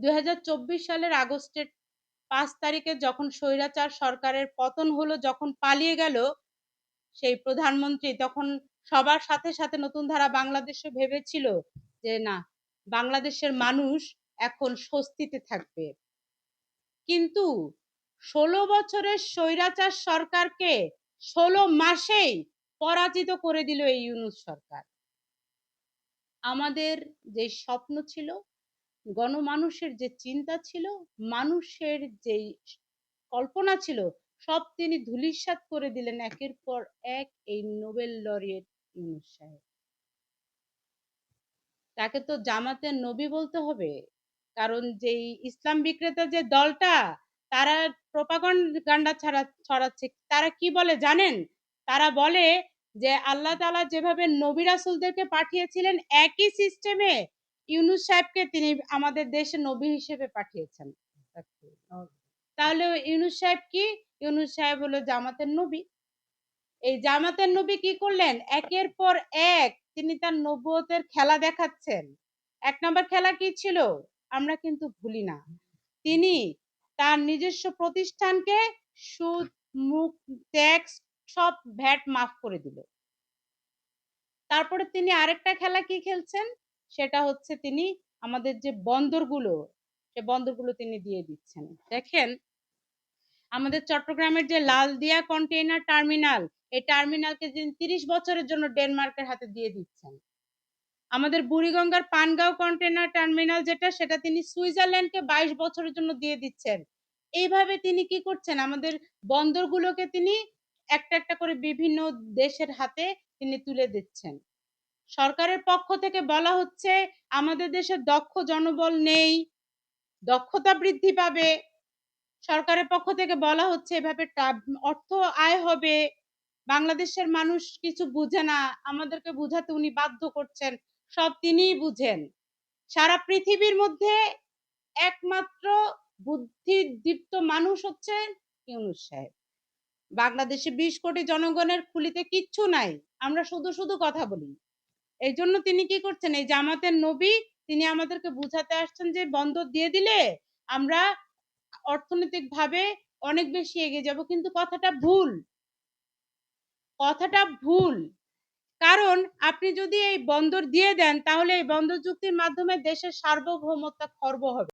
2024 সালের আগস্টের 5 তারিখে যখন স্বৈরাচার সরকারের পতন হলো, যখন পালিয়ে গেল সেই প্রধানমন্ত্রী, তখন সবার সাথে সাথে নতুন ধারা বাংলাদেশও ভেবেছিল যে না, বাংলাদেশের মানুষ এখন স্বস্তিতে থাকবে। কিন্তু 16 বছরের স্বৈরাচার সরকারকে 16 মাসেই পরাজিত করে দিল এই ইউনূস সরকার। আমাদের যে স্বপ্ন ছিল, গণমানুষের যে চিন্তা ছিল, মানুষের যে কল্পনা ছিল, সব তিনি ধূলিসাৎ করে দিলেন একের পর এক এই নোবেল লরিয়েট ইউনূস সাহেব। তাকে তো জামাতের নবী বলতে হবে, কারণ যেই ইসলাম বিক্রেতা যে দলটা, তারা প্রপাগান্ডা ছড়াচ্ছে। তারা কি বলে জানেন? তারা বলে যে আল্লাহ তাআলা যেভাবে নবী রাসূলদেরকে পাঠিয়েছিলেন, একই সিস্টেমে ইউনূস সাহেবকে তিনি আমাদের দেশে নবী হিসেবে পাঠিয়েছেন। তাহলে ইউনূস সাহেব কি? ইউনূস সাহেব হলো জামাতের নবী। এই জামাতের নবী কি করলেন? একের পর এক তিনি তার নবুয়তের খেলা দেখাচ্ছেন। 1 নম্বর খেলা কি ছিল? আমরা কিন্তু ভুলি না। তিনি তার নিজস্ব প্রতিষ্ঠানকে সুদ, মুক্ত, ট্যাক্স সব ভ্যাট মাফ করে দিল। তারপরে তিনি আরেকটা খেলা কি খেলছেন? সেটা হচ্ছে তিনি আমাদের যে বন্দরগুলো, সে বন্দরগুলো তিনি দিয়ে দিচ্ছেন। দেখেন, আমাদের চট্টগ্রামের যে লালদিয়া কন্টেইনার টার্মিনাল, এই টার্মিনালকে তিনি 30 বছরের জন্য ডেনমার্কের হাতে দিয়ে দিচ্ছেন। আমাদের বুড়িগঙ্গার পানগাঁও কন্টেইনার টার্মিনাল যেটা, সেটা তিনি সুইজারল্যান্ডকে 22 বছরের জন্য দিয়ে দিচ্ছেন। এইভাবে তিনি কি করছেন? আমাদের বন্দরগুলোকে তিনি একটা একটা করে বিভিন্ন দেশের হাতে তিনি তুলে দিচ্ছেন। সরকারের পক্ষ থেকে বলা হচ্ছে আমাদের দেশে দক্ষ জনবল নেই, দক্ষতা বৃদ্ধি পাবে। সরকারের পক্ষ থেকে বলা হচ্ছে এভাবে অর্থ আয় হবে। বাংলাদেশের মানুষ কিছু বুঝে না, আমাদেরকে বুঝাতে উনি বাধ্য করছেন। সব তিনিই বুঝেন। সারা পৃথিবীর মধ্যে একমাত্র বুদ্ধিদীপ্ত মানুষ হচ্ছেন ইউনূস সাহেব। বাংলাদেশে 20 কোটি জনগণের খুলিতে কিচ্ছু নাই, আমরা শুধু শুধু কথা বলি। এই জন্য তিনি কি করছেন? এই জামাতের নবী, তিনি আমাদেরকে বুঝাতে আসছেন যে বন্দর দিয়ে দিলে আমরা অর্থনৈতিকভাবে অনেক বেশি এগিয়ে যাব। কিন্তু কথাটা ভুল। কথাটা ভুল। কারণ আপনি যদি এই বন্দর দিয়ে দেন, তাহলে এই বন্দর চুক্তির মাধ্যমে দেশের সার্বভৌমত্ব খর্ব হবে।